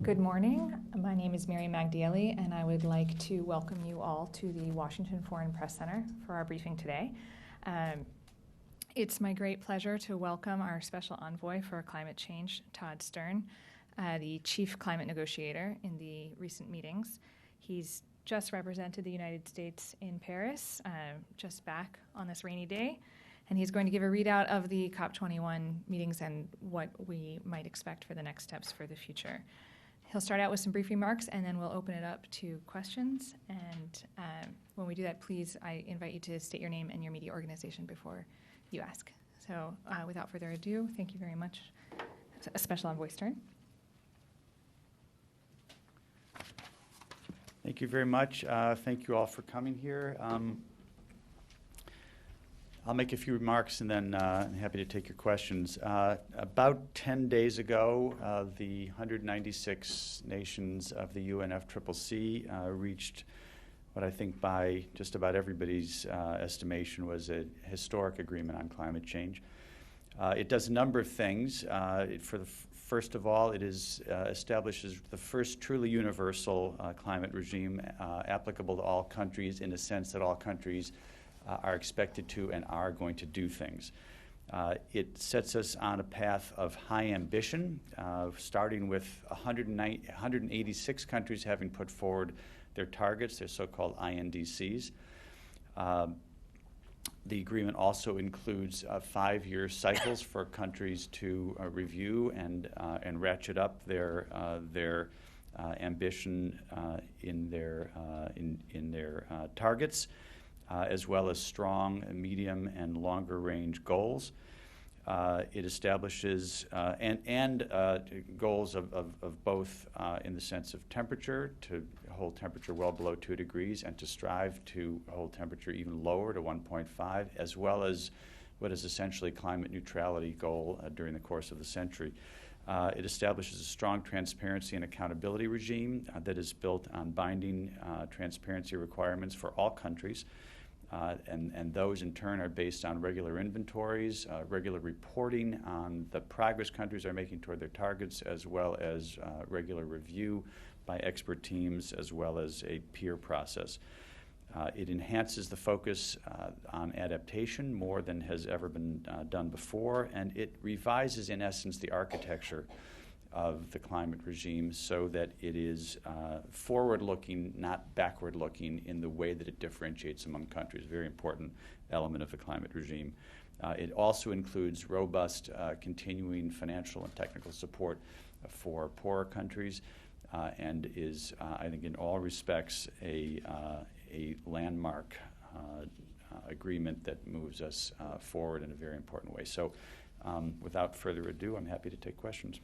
Good morning. My name is Mary Magdielli, and I would like to welcome you all to the Washington Foreign Press Center for our briefing today. It's my great pleasure to welcome our Special Envoy for Climate Change, Todd Stern, the Chief Climate Negotiator in the recent meetings. He's just represented the United States in Paris, just back on this rainy day, and he's going to give a readout of the COP21 meetings and what we might expect for the next steps for the future. He'll start out with some brief remarks, and then we'll open it up to questions. And when we do that, please, I invite you to state your name and your media organization before you ask. So without further ado, thank you very much, Special Envoy Stern. Thank you very much. Thank you all for coming here. I'll make a few remarks and then I'm happy to take your questions. About 10 days ago, the 196 nations of the UNFCCC reached what I think by just about everybody's estimation was a historic agreement on climate change. It does a number of things. First of all, it establishes the first truly universal climate regime applicable to all countries in the sense that all countries are expected to and are going to do things. It sets us on a path of high ambition, starting with 186 countries having put forward their targets, their so-called INDCs. The agreement also includes 5-year cycles for countries to review and ratchet up their ambition in their targets. As well as strong, medium, and longer-range goals. It establishes goals of both in the sense of temperature, to hold temperature well below 2 degrees, and to strive to hold temperature even lower to 1.5, as well as what is essentially climate neutrality goal during the course of the century. It establishes a strong transparency and accountability regime that is built on binding transparency requirements for all countries. And those in turn are based on regular inventories, regular reporting on the progress countries are making toward their targets, as well as regular review by expert teams, as well as a peer process. It enhances the focus on adaptation more than has ever been done before, and it revises, in essence, the architecture of the climate regime so that it is forward-looking, not backward-looking in the way that it differentiates among countries, a very important element of the climate regime. It also includes robust continuing financial and technical support for poorer countries and is, I think, in all respects, a landmark agreement that moves us forward in a very important way. So without further ado, I'm happy to take questions.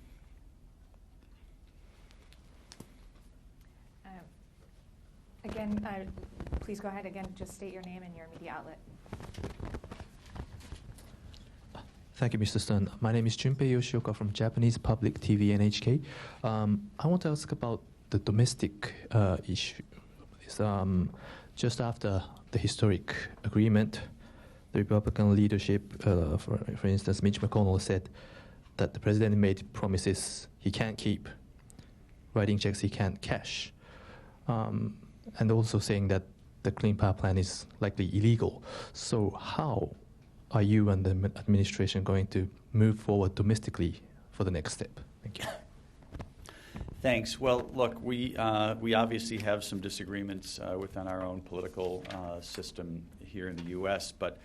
Again, please go ahead. Again, just state your name and your media outlet. Thank you, Mr. Stern. My name is Junpei Yoshioka from Japanese Public TV NHK. I want to ask about the domestic issue. Just after the historic agreement, the Republican leadership, for instance, Mitch McConnell said that the president made promises he can't keep, writing checks he can't cash. And also saying that the Clean Power Plan is likely illegal. So how are you and the administration going to move forward domestically for the next step? Thank you. Thanks. Well, look, we obviously have some disagreements within our own political system here in the U.S., but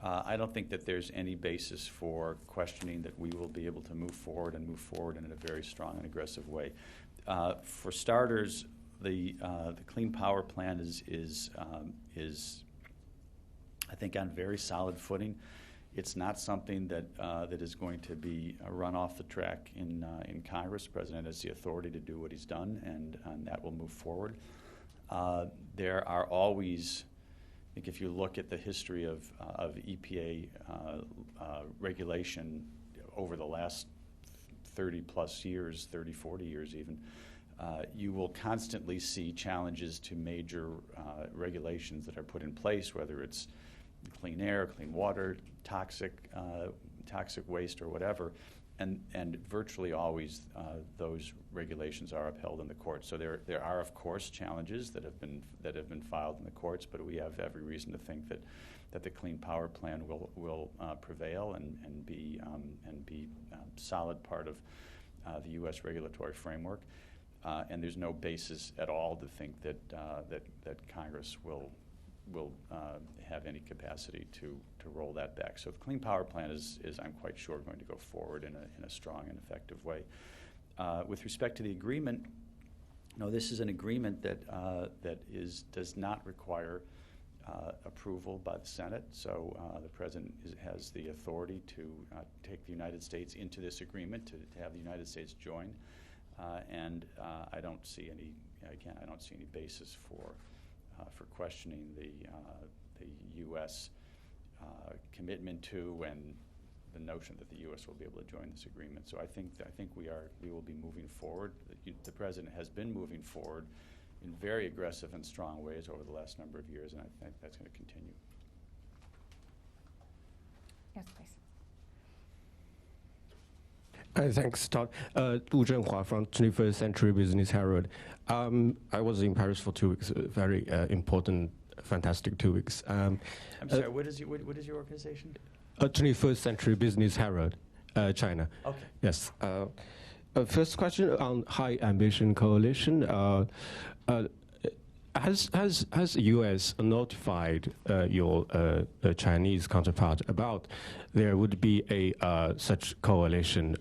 I don't think that there's any basis for questioning that we will be able to move forward in a very strong and aggressive way. For starters, the Clean Power Plan is I think on very solid footing. It's not something that is going to be run off the track in Congress. The president has the authority to do what he's done, and that will move forward. There are always, I think, if you look at the history of EPA regulation over the last 30-plus years, 30, 40 years even, you will constantly see challenges to major regulations that are put in place, whether it's clean air, clean water, toxic waste, or whatever. and virtually always those regulations are upheld in the courts. So there are, of course, challenges that have been filed in the courts, but we have every reason to think that the Clean Power Plan will prevail and be solid part of the U.S. regulatory framework. And there's no basis at all to think that Congress will have any capacity to roll that back. So the Clean Power Plan is I'm quite sure, going to go forward in a strong and effective way. With respect to the agreement, no, this is an agreement that does not require approval by the Senate. So the President has the authority to take the United States into this agreement, to have the United States join. And I don't see any basis for questioning the U.S. Commitment to and the notion that the U.S. will be able to join this agreement. So I think we will be moving forward. The President has been moving forward in very aggressive and strong ways over the last number of years, and I think that's going to continue. Yes, please. Thanks, Todd. Wu Zhenhua from 21st Century Business Herald. I was in Paris for 2 weeks, very important, fantastic 2 weeks. I'm sorry, what is your organization? 21st Century Business Herald, China. Okay. Yes. First question on High Ambition Coalition. Has the U.S. notified your Chinese counterpart about there would be a such coalition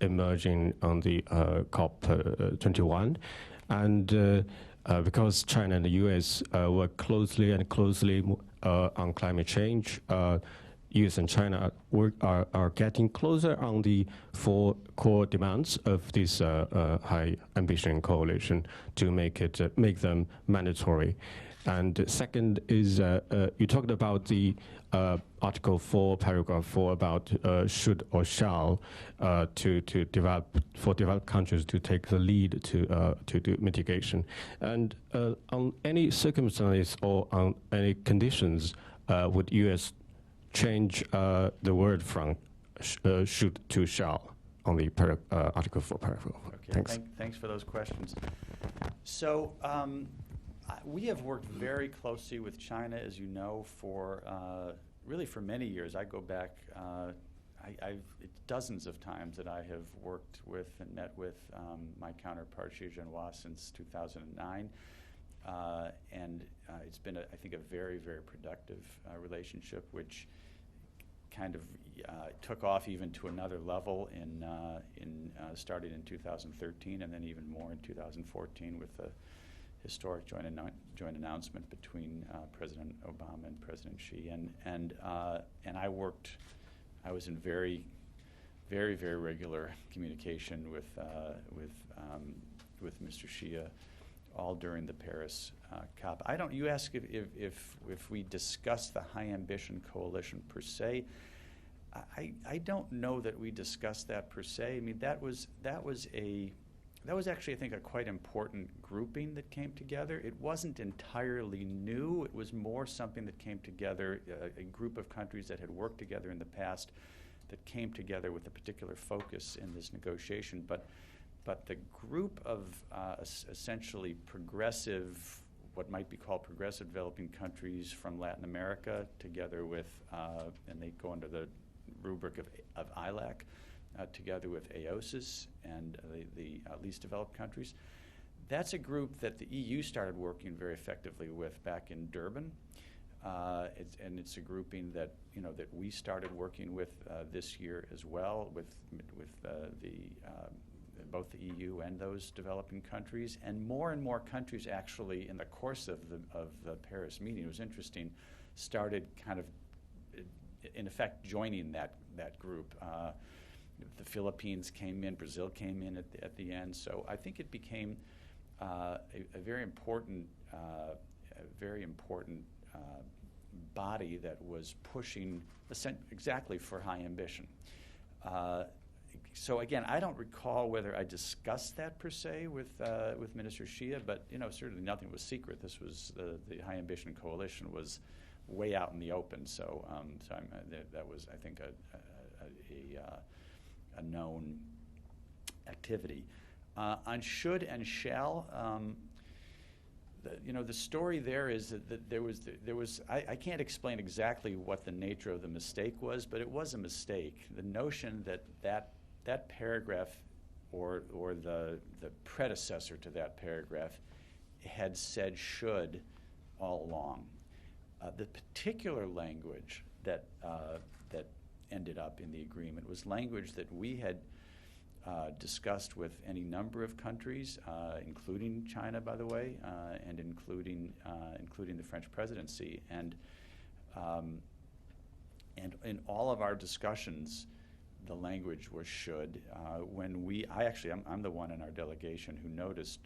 emerging on the COP21, and because China and the U.S. work closely on climate change, U.S. and China are getting closer on the 4 core demands of this High Ambition Coalition to make them mandatory. And second is you talked about the Article 4, Paragraph 4 about should or shall to developed countries to take the lead to do mitigation. And on any circumstances or on any conditions, would U.S. change the word from should to shall on the Article 4 paragraph? Okay, thanks. Thanks for those questions. So we have worked very closely with China, as you know, for really for many years. I go back it's dozens of times that I have worked with and met with my counterpart Xi Jinping since 2009. And it's been, I think, a very, very productive relationship, which kind of took off even to another level starting in 2013, and then even more in 2014 with the historic joint announcement between President Obama and President Xi. And I was in very, very, very regular communication with Mr. Xi all during the Paris COP. You ask if we discussed the High Ambition Coalition per se. I don't know that we discussed that per se. I mean, that was actually, I think, a quite important grouping that came together. It wasn't entirely new. It was more something that came together, a group of countries that had worked together in the past that came together with a particular focus in this negotiation. But the group of essentially progressive, what might be called progressive developing countries from Latin America, together with, and they go under the rubric of ILAC, together with AOSIS and the least developed countries. That's a group that the EU started working very effectively with back in Durban. And it's a grouping that we started working with this year as well, with both the EU and those developing countries, and more countries actually in the course of the Paris meeting. It was interesting, started kind of in effect joining that group. The Philippines came in, Brazil came in at the end. So I think it became a very important body that was pushing exactly for high ambition. So again, I don't recall whether I discussed that per se with Minister Xi, but certainly nothing was secret. This was the High Ambition Coalition was way out in the open. So that was, I think, a known activity. On should and shall, the story there is that there was I can't explain exactly what the nature of the mistake was, but it was a mistake. The notion that paragraph or the predecessor to that paragraph had said should all along. The particular language that ended up in the agreement was language that we had discussed with any number of countries, including China, by the way, and including the French presidency. And in all of our discussions, the language was should. I'm the one in our delegation who noticed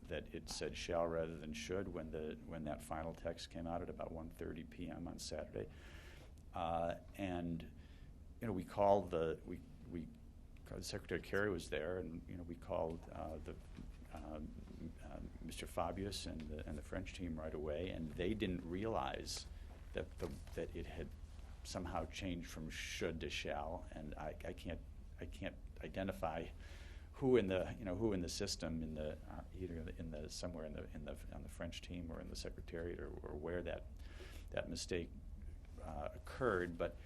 that it said shall rather than should when that final text came out at about 1:30 p.m. on Saturday. And we called Secretary Kerry was there, and we called Mr. Fabius and the French team right away, and they didn't realize that it had somehow changed from should to shall, and I can't identify who in the system either somewhere on the French team or in the Secretariat or where that mistake occurred, but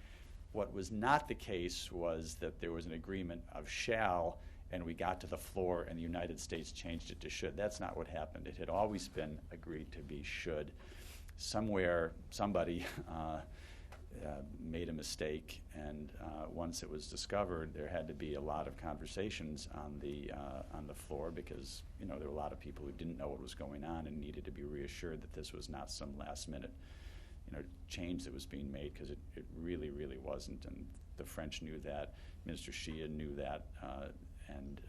what was not the case was that there was an agreement of shall, and we got to the floor and the United States changed it to should. That's not what happened. It had always been agreed to be should. Somewhere, somebody made a mistake, and once it was discovered, there had to be a lot of conversations on the floor because there were a lot of people who didn't know what was going on and needed to be reassured that this was not some last-minute change that was being made, because it really, really wasn't, and the French knew that, Minister Xia knew that, and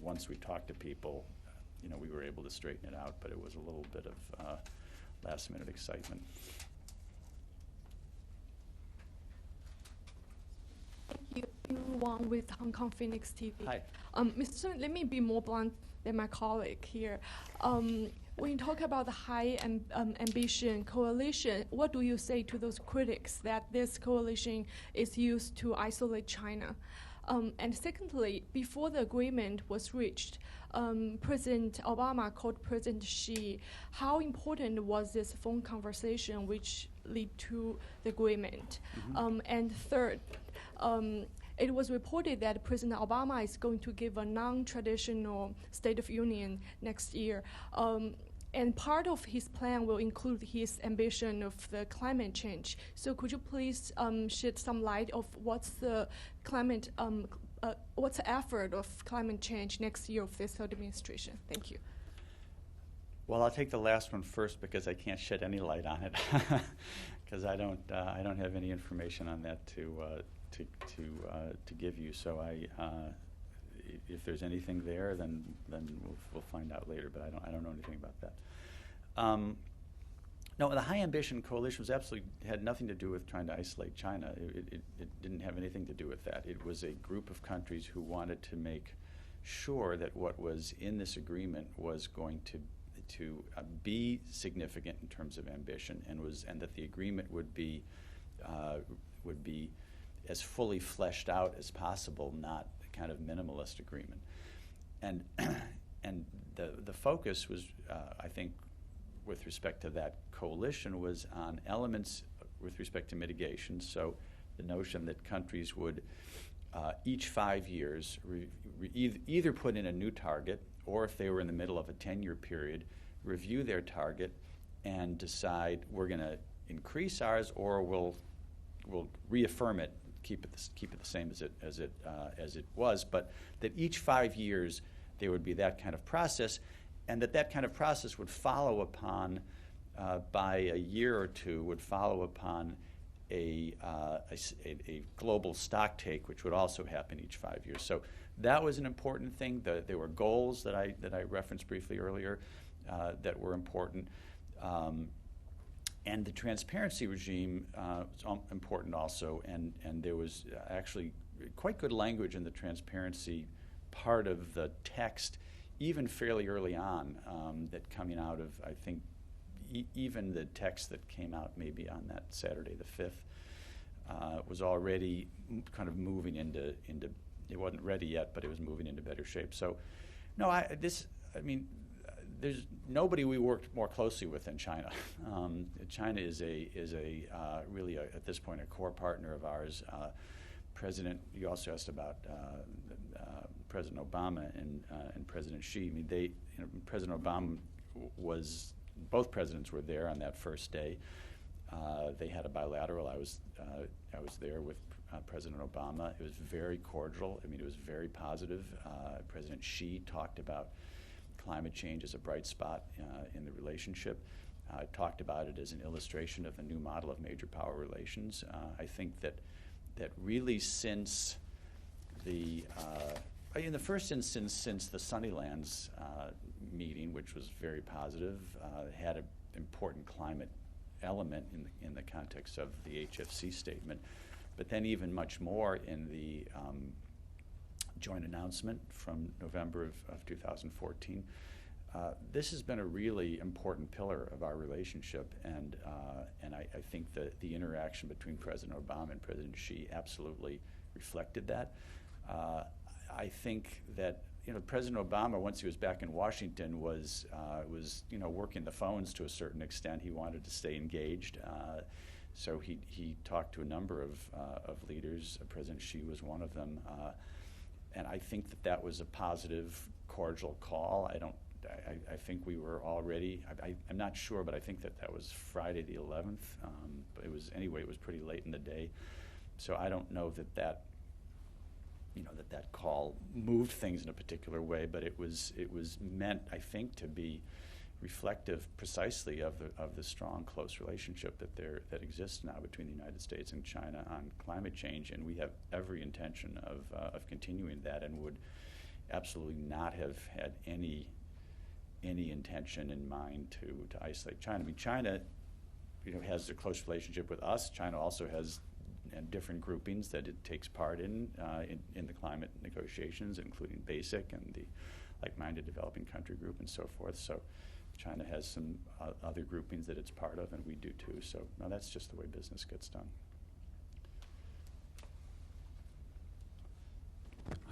once we talked to people, we were able to straighten it out, but it was a little bit of last-minute excitement. Thank you, Wang with Hong Kong Phoenix TV. Hi. Mr. Sun, let me be more blunt than my colleague here. When you talk about the high ambition coalition, what do you say to those critics that this coalition is used to isolate China? And secondly, before the agreement was reached, President Obama called President Xi. How important was this phone conversation which led to the agreement? Mm-hmm. And third, it was reported that President Obama is going to give a non-traditional State of Union next year. And part of his plan will include his ambition of the climate change. So could you please shed some light of what's the effort of climate change next year of this administration? Thank you. Well, I'll take the last one first because I can't shed any light on it because I don't have any information on that to give you. So if there's anything there, then we'll find out later. But I don't know anything about that. No, the High Ambition Coalition had nothing to do with trying to isolate China. It didn't have anything to do with that. It was a group of countries who wanted to make sure that what was in this agreement was going to be significant in terms of ambition, and that the agreement would be as fully fleshed out as possible, not a kind of minimalist agreement. And the focus was, I think, with respect to that coalition, was on elements with respect to mitigation. So the notion that countries would each 5 years either put in a new target, or if they were in the middle of a 10-year period, review their target and decide we're going to increase ours, or we'll reaffirm it, keep it the same as it was, but that each 5 years there would be that kind of process, and that kind of process would follow upon, by a year or two, would follow upon a global stock take, which would also happen each 5 years. So that was an important thing. There were goals that I referenced briefly earlier that were important. And the transparency regime was important also, and there was actually quite good language in the transparency part of the text, even fairly early on, that coming out of, I think, even the text that came out maybe on that Saturday the 5th was already kind of moving into it wasn't ready yet, but it was moving into better shape. So, no, there's nobody we worked more closely with than China. China is really at this point a core partner of ours. You also asked about President Obama and President Xi. I mean, President Obama both presidents were there on that first day. They had a bilateral. I was there with President Obama. It was very cordial. I mean, it was very positive. President Xi talked about climate change as a bright spot in the relationship. Talked about it as an illustration of the new model of major power relations. I think that really since in the first instance, since the Sunnylands meeting, which was very positive, had an important climate element in the context of the HFC statement, but then even much more in the joint announcement from November of 2014. This has been a really important pillar of our relationship, and I think that the interaction between President Obama and President Xi absolutely reflected that. I think that President Obama, once he was back in Washington, was working the phones to a certain extent. He wanted to stay engaged, so he talked to a number of leaders. President Xi was one of them, and I think that was a positive, cordial call. I think we were already. I'm not sure, but I think that was Friday the 11th. But it was pretty late in the day, so I don't know that call moved things in a particular way, but it was meant, I think, to be reflective precisely of the strong, close relationship that exists now between the United States and China on climate change, and we have every intention of continuing that, and would absolutely not have had any intention in mind to isolate China. I mean, China, has a close relationship with us. China also has different groupings that it takes part in the climate negotiations, including BASIC and the Like-Minded Developing Country Group and so forth. So China has some other groupings that it's part of, and we do too. So no, that's just the way business gets done.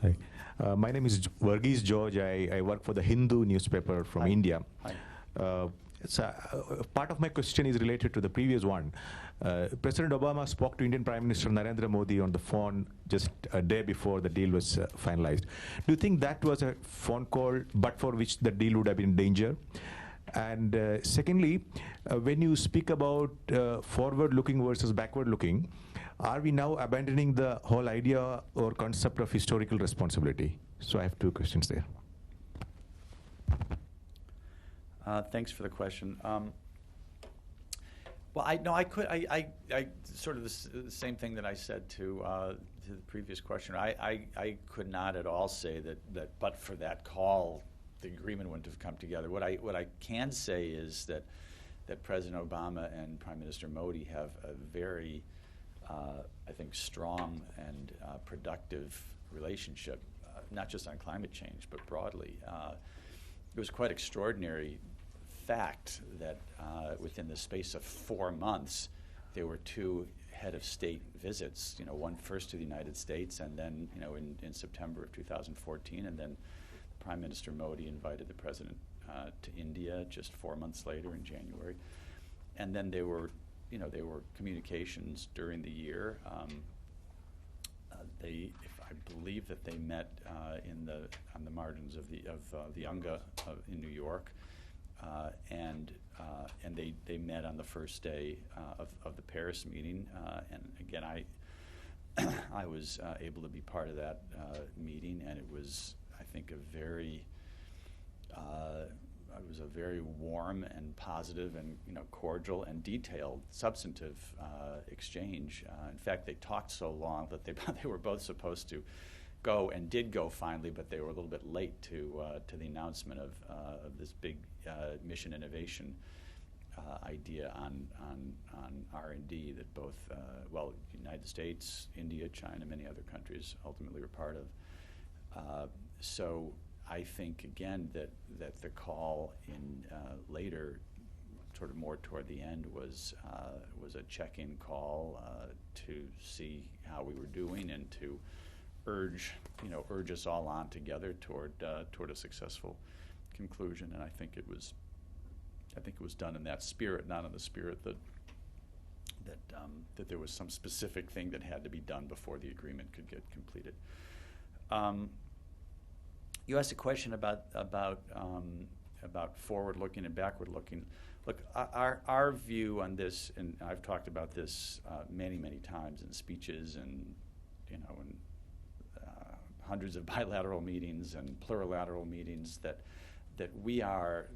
Hi. My name is Varghese George. I work for the Hindu newspaper from India. Hi. Part of my question is related to the previous one. President Obama spoke to Indian Prime Minister Narendra Modi on the phone just a day before the deal was finalized. Do you think that was a phone call but for which the deal would have been in danger? And secondly, when you speak about forward-looking versus backward-looking, are we now abandoning the whole idea or concept of historical responsibility? So I have two questions there. Thanks for the question. Well, I sort of the same thing that I said to the previous question. I could not at all say that but for that call, the agreement wouldn't have come together. What I can say is that President Obama and Prime Minister Modi have a very, I think, strong and productive relationship, not just on climate change, but broadly. It was quite extraordinary fact that within the space of 4 months, there were two head of state visits, one first to the United States and then, in September of 2014, and then Prime Minister Modi invited the president to India just 4 months later in January. And then there were communications during the year. I believe that they met on the margins of the UNGA in New York, and they met on the first day of the Paris meeting. And again, I was able to be part of that meeting, and it was, I think, a very warm and positive and cordial and detailed, substantive exchange. In fact, they talked so long that they were both supposed to go and did go finally, but they were a little bit late to the announcement of this big mission innovation idea on R&D that both United States, India, China, many other countries ultimately were part of. So I think again that the call in later, sort of more toward the end, was a check-in call to see how we were doing and to urge us all on together toward a successful conclusion. And I think it was done in that spirit, not in the spirit that there was some specific thing that had to be done before the agreement could get completed. You asked a question about forward-looking and backward-looking. Look, our view on this, and I've talked about this many times in speeches and in hundreds of bilateral meetings and plurilateral meetings, that the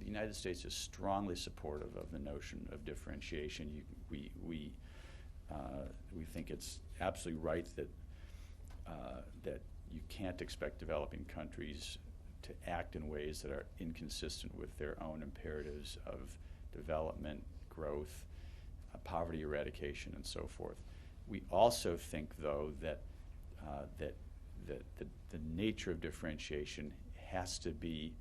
United States is strongly supportive of the notion of differentiation. We think it's absolutely right that you can't expect developing countries to act in ways that are inconsistent with their own imperatives of development, growth, poverty eradication, and so forth. We also think, though, that the nature of differentiation has to be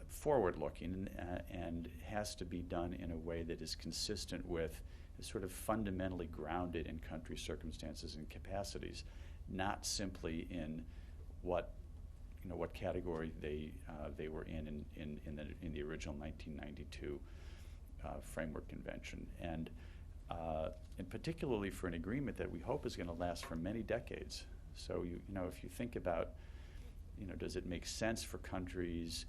forward-looking and has to be done in a way that is consistent with, is sort of fundamentally grounded in country circumstances and capacities, not simply in what category they were in the original 1992 Framework Convention, and particularly for an agreement that we hope is going to last for many decades. So if you think about, does it make sense for countries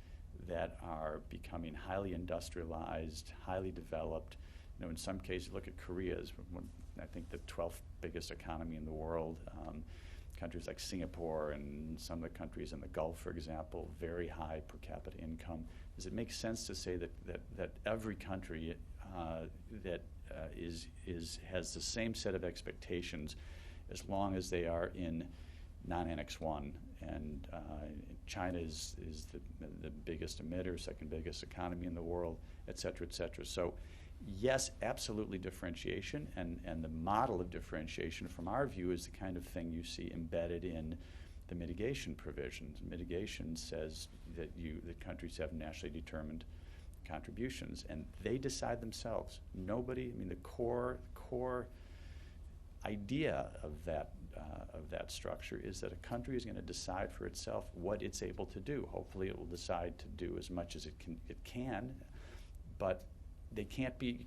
that are becoming highly industrialized, highly developed? In some cases, look at Korea as I think the 12th biggest economy in the world. Countries like Singapore and some of the countries in the Gulf, for example, very high per capita income. Does it make sense to say that every country that has the same set of expectations, as long as they are in non-Annex 1, and China is the biggest emitter, second biggest economy in the world, et cetera, et cetera. So yes, absolutely differentiation, and the model of differentiation from our view is the kind of thing you see embedded in the mitigation provisions. Mitigation says that countries have nationally determined contributions, and they decide themselves. The core idea of that structure is that a country is going to decide for itself what it's able to do. Hopefully, it will decide to do as much as it can, but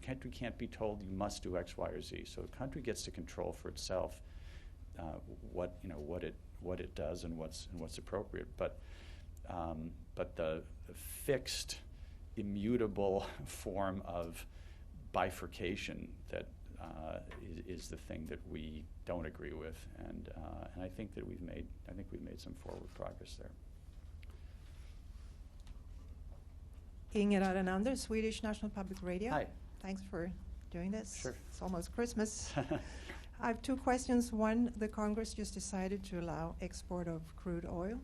country can't be told you must do X, Y, or Z. So the country gets to control for itself what it does and what's appropriate. But the fixed, immutable form of bifurcation that is the thing that we don't agree with, and I think that we've made some forward progress there. Inger Arenander, Swedish National Public Radio. Hi. Thanks for doing this. Sure. It's almost Christmas. I have two questions. One, the Congress just decided to allow export of crude oil,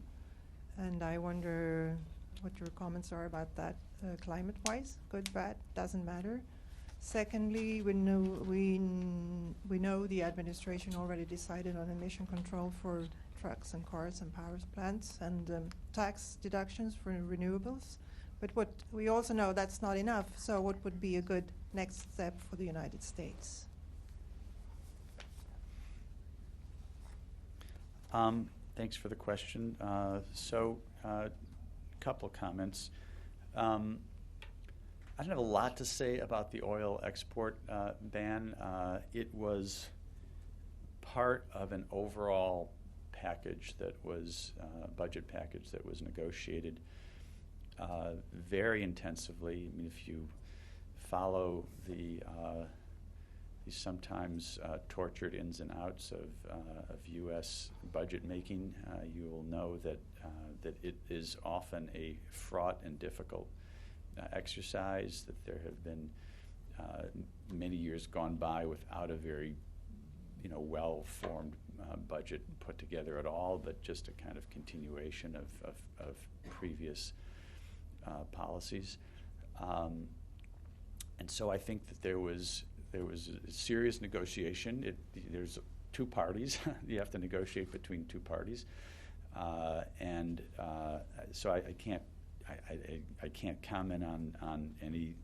and I wonder what your comments are about that, climate-wise. Good, bad, doesn't matter. Secondly, we know the administration already decided on emission control for trucks and cars and power plants, and tax deductions for renewables. But what we also know that's not enough, so what would be a good next step for the United States? Thanks for the question. So a couple of comments. I don't have a lot to say about the oil export ban. It was part of an overall package that was, budget package that was negotiated very intensively. I mean, if you follow the sometimes tortured ins and outs of U.S. budget making, you will know that it is often a fraught and difficult exercise, that there have been many years gone by without a very well-formed budget put together at all, but just a kind of continuation of previous policies. And so I think that there was a serious negotiation. There's two parties. You have to negotiate between two parties, and so I can't comment on any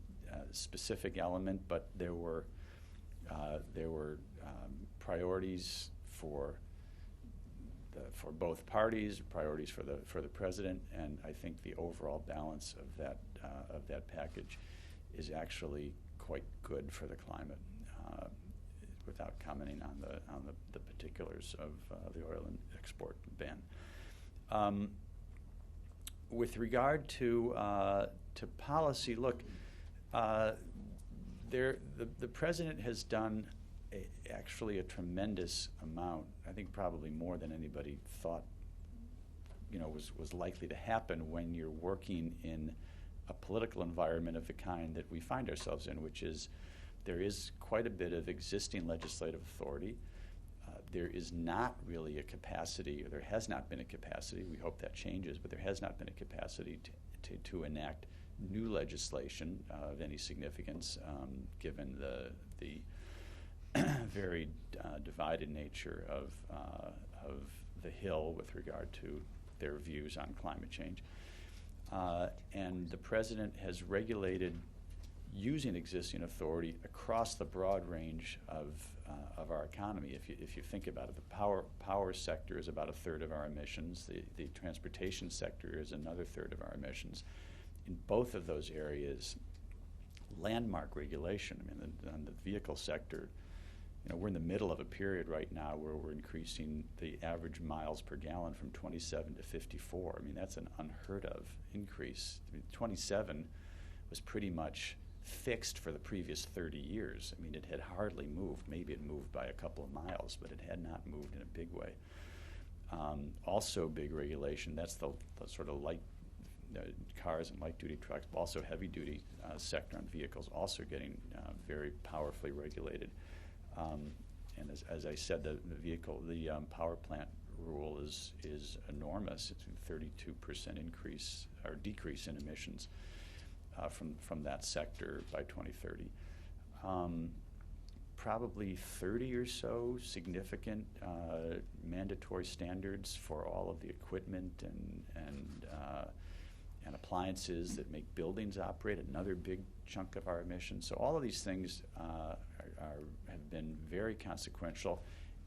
specific element, but there were priorities for for both parties, priorities for the president, and I think the overall balance of that package is actually quite good for the climate. Without commenting on the particulars of the oil and export ban. With regard to policy, look, the president has done actually a tremendous amount. I think probably more than anybody thought, was likely to happen when you're working in a political environment of the kind that we find ourselves in, which is there is quite a bit of existing legislative authority. There is not really a capacity, or there has not been a capacity, we hope that changes, but there has not been a capacity to enact new legislation of any significance, given the very divided nature of the Hill with regard to their views on climate change. And the president has regulated using existing authority across the broad range of our economy. If you think about it, the power sector is about a third of our emissions. The transportation sector is another third of our emissions. In both of those areas, landmark regulation. I mean, on the vehicle sector, we're in the middle of a period right now where we're increasing the average miles per gallon from 27 to 54. I mean, that's an unheard of increase. I mean, 27 was pretty much fixed for the previous 30 years. I mean, it had hardly moved. Maybe it moved by a couple of miles, but it had not moved in a big way. Also big regulation, that's the sort of light cars and light-duty trucks, but also heavy-duty sector on vehicles also getting very powerfully regulated. And as I said, the power plant rule is enormous. It's a 32% increase or decrease in emissions from that sector by 2030. Probably 30 or so significant mandatory standards for all of the equipment and appliances that make buildings operate, another big chunk of our emissions. So all of these things have been very consequential.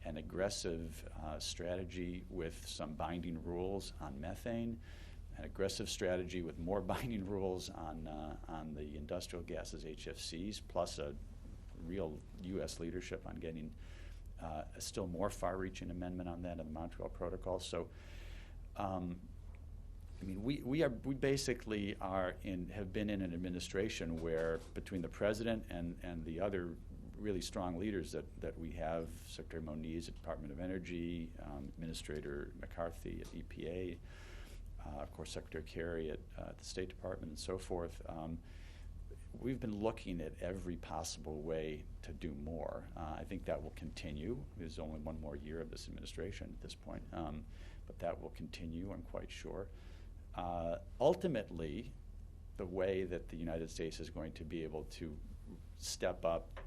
An aggressive strategy with some binding rules on methane, an aggressive strategy with more binding rules on the industrial gases, HFCs, plus a real U.S. leadership on getting a still more far-reaching amendment on that in the Montreal Protocol. So, I mean, we basically have been in an administration where between the president and the other really strong leaders that we have, Secretary Moniz at Department of Energy, Administrator McCarthy at EPA, of course Secretary Kerry at the State Department and so forth, we've been looking at every possible way to do more. I think that will continue. There's only one more year of this administration at this point, but that will continue, I'm quite sure. Ultimately, the way that the United States is going to be able to step up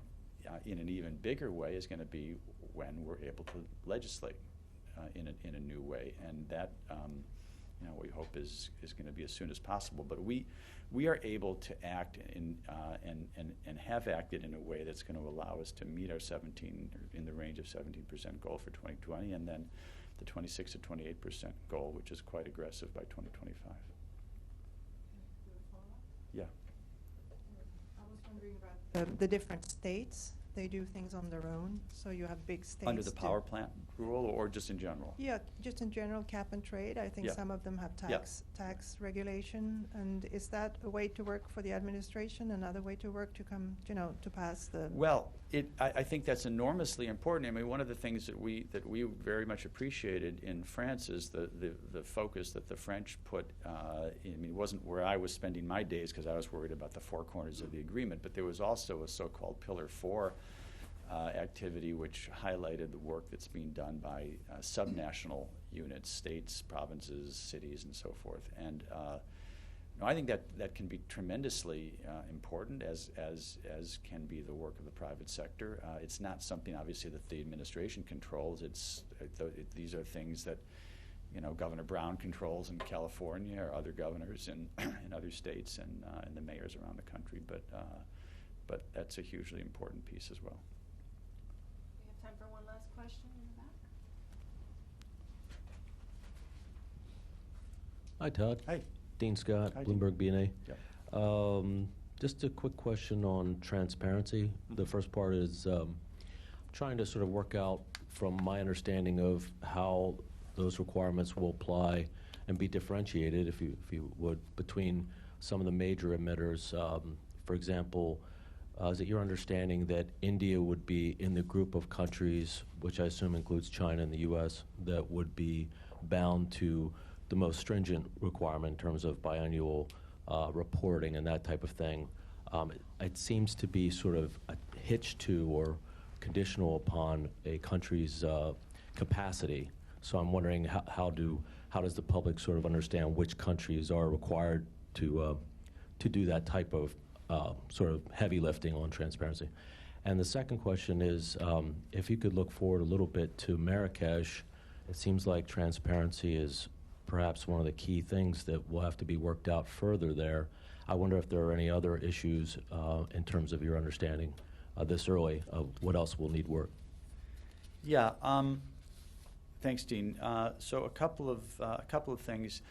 in an even bigger way is going to be when we're able to legislate in a new way, and that we hope is going to be as soon as possible. But we are able to act and have acted in a way that's going to allow us to meet our 17 in the range of 17% goal for 2020, and then the 26 to 28% goal, which is quite aggressive by 2025. Yeah. I was wondering about the different states. They do things on their own, so you have big states. Under the power plant rule, or just in general? Yeah, just in general, cap and trade. I think Yeah. some of them have tax regulation. And is that a way to work for the administration? Another way to work to come, to pass the? Well, I think that's enormously important. I mean, one of the things that we very much appreciated in France is the focus that the French put. I mean, it wasn't where I was spending my days because I was worried about the four corners of the agreement, but there was also a so-called Pillar 4 activity which highlighted the work that's being done by subnational units, states, provinces, cities, and so forth. And I think that can be tremendously important, as can be the work of the private sector. It's not something, obviously, that the administration controls. These are things that Governor Brown controls in California, or other governors in other states, and the mayors around the country. But that's a hugely important piece as well. We have time for one last question in the back. Hi, Todd. Hi. Dean Scott, Hi, Dean. Bloomberg BNA. Yep. Just a quick question on transparency. The first part is trying to sort of work out, from my understanding of how those requirements will apply and be differentiated, if you would, between some of the major emitters. For example, is it your understanding that India would be in the group of countries, which I assume includes China and the U.S., that would be bound to the most stringent requirement in terms of biannual reporting and that type of thing? It seems to be sort of a hitch to or conditional upon a country's capacity. So I'm wondering how does the public sort of understand which countries are required to do that type of sort of heavy lifting on transparency? And the second question is, if you could look forward a little bit to Marrakesh, it seems like transparency is perhaps one of the key things that will have to be worked out further there. I wonder if there are any other issues in terms of your understanding this early of what else will need work. Yeah. Thanks, Dean. So a couple of things.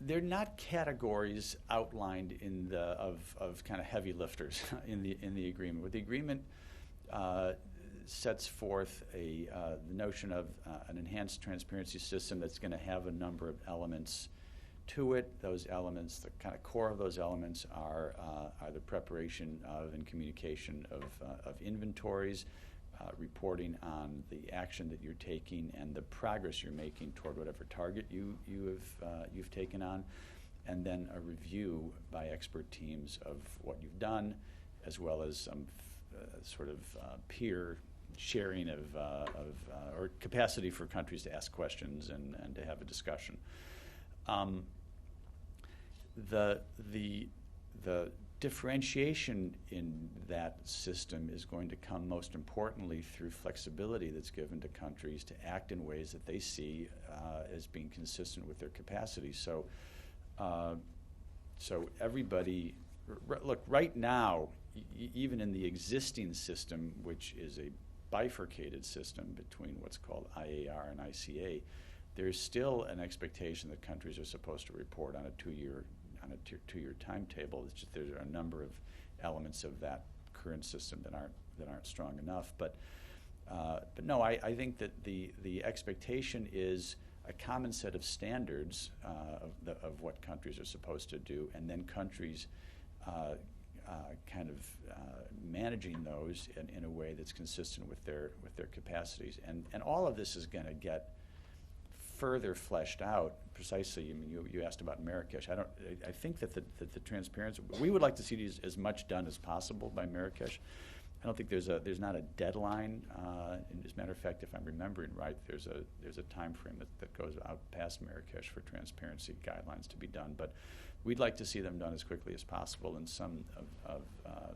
They're not categories outlined in of kind of heavy lifters in the agreement. What the agreement sets forth the notion of an enhanced transparency system that's going to have a number of elements to it. Those elements, the kind of core of those elements, are the preparation of and communication of inventories, reporting on the action that you're taking and the progress you're making toward whatever target you've taken on, and then a review by expert teams of what you've done, as well as some sort of peer sharing or capacity for countries to ask questions and to have a discussion. The differentiation in that system is going to come most importantly through flexibility that's given to countries to act in ways that they see as being consistent with their capacity. So everybody, look, right now, even in the existing system, which is a bifurcated system between what's called IAR and ICA, there's still an expectation that countries are supposed to report on a two-year timetable. It's just there are a number of elements of that current system that aren't strong enough. But no, I think that the expectation is a common set of standards of what countries are supposed to do, and then countries kind of managing those in a way that's consistent with their capacities. And all of this is going to get further fleshed out precisely. I mean, you asked about Marrakesh. I think that the transparency, we would like to see as much done as possible by Marrakesh. I don't think there's not a deadline. As a matter of fact, if I'm remembering right, there's a time frame that goes out past Marrakesh for transparency guidelines to be done. But we'd like to see them done as quickly as possible, and some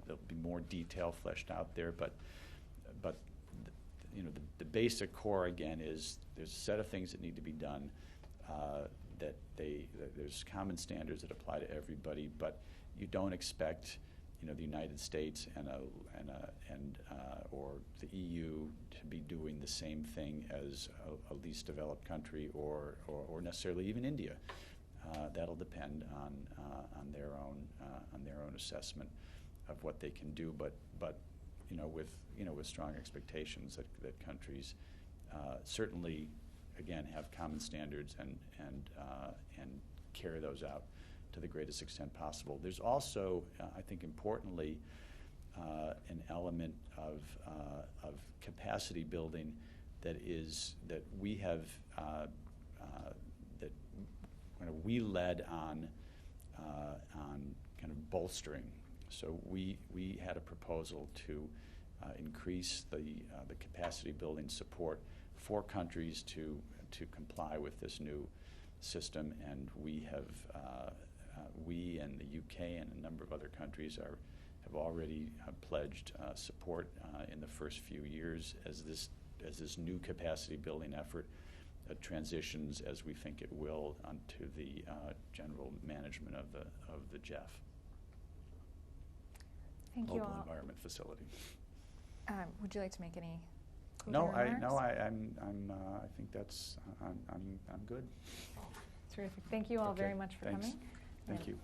there'll be more detail fleshed out there. But the basic core again is there's a set of things that need to be done. That there's common standards that apply to everybody, but you don't expect the United States or the EU to be doing the same thing as a least developed country or necessarily even India. That'll depend on their own assessment of what they can do, but with strong expectations that countries certainly again have common standards and carry those out to the greatest extent possible. There's also, I think importantly, an element of capacity building that we have that we led on kind of bolstering. So we had a proposal to increase the capacity building support for countries to comply with this new system, and we and the UK and a number of other countries have already pledged support in the first few years as this new capacity building effort transitions, as we think it will, onto the general management of the GEF. Thank you Global all. Environment Facility. Would you like to make any No, closing remarks? I think that's I'm good. Terrific. Thank you all Okay, very much for thanks. coming. Thank And you.